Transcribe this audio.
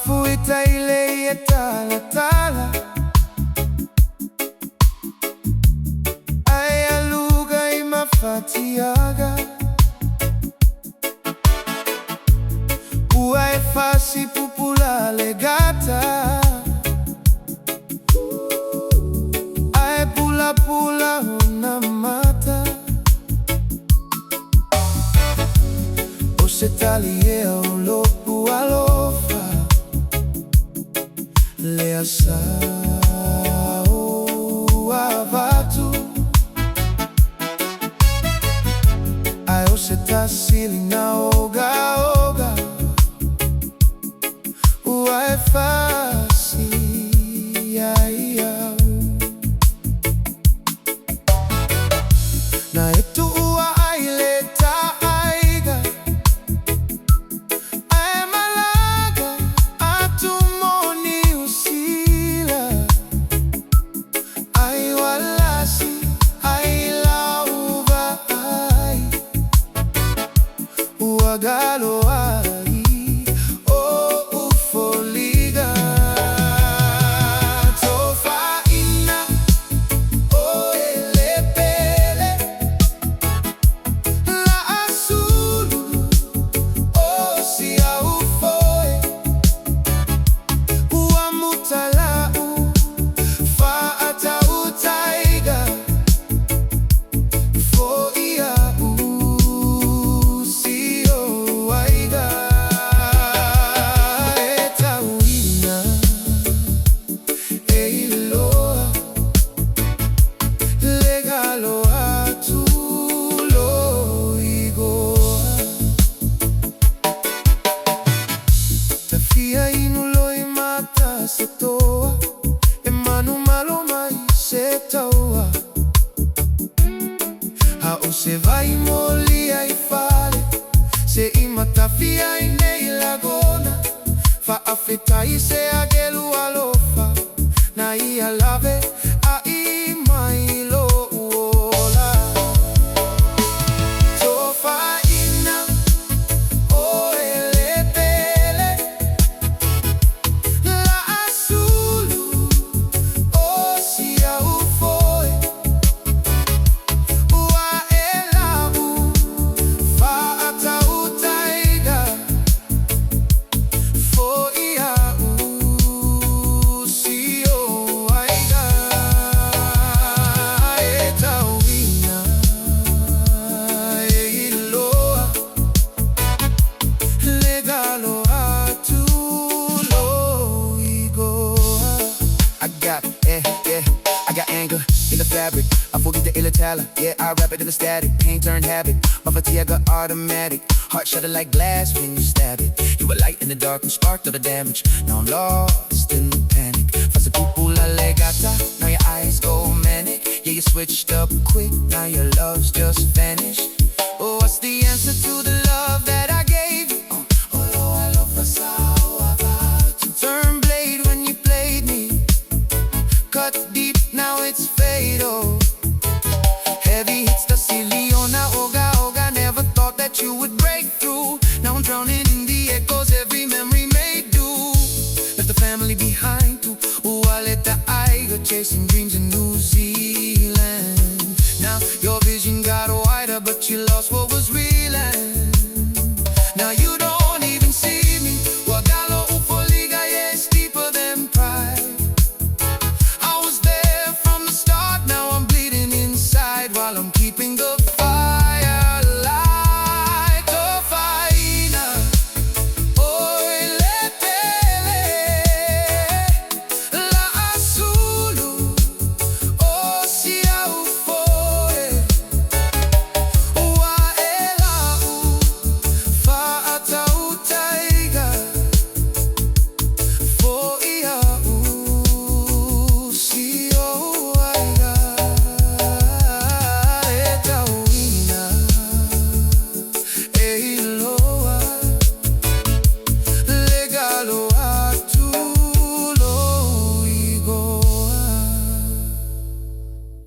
sitaili tala tala. Ayaluga imafatiaga. Uai fasi pupula legata. Ai pula pula una mata. O sitaili o lopu alofa. Aiseā avatu. Ai o fesili na oga oga. Uai fasi aiseā. Na etu ua aileta aiga. Ai malaga atumu Niu Sila. Ai walasi ai lauva ai. Ua galuega. Se vai momoli ai fale. Se imatafia nei lagona. Fa affetta aiseā gelu alofa. Na ia lave ai mai lola. Tofa ina o ele pele. La asulu o sia ufoi. I got anger in the fabric. I forget the tala. Yeah, I rap it in the static. Pain turned habit. My fatiga automatic. Heart shudder like glass when you stab it. You were light in the dark and sparked all the damage. Now I'm lost in the panic. Fasa pupula legata. Now your eyes go manic. Yeah, you switched up quick. Now your love's just vanished. Oh, what's the answer to the love that I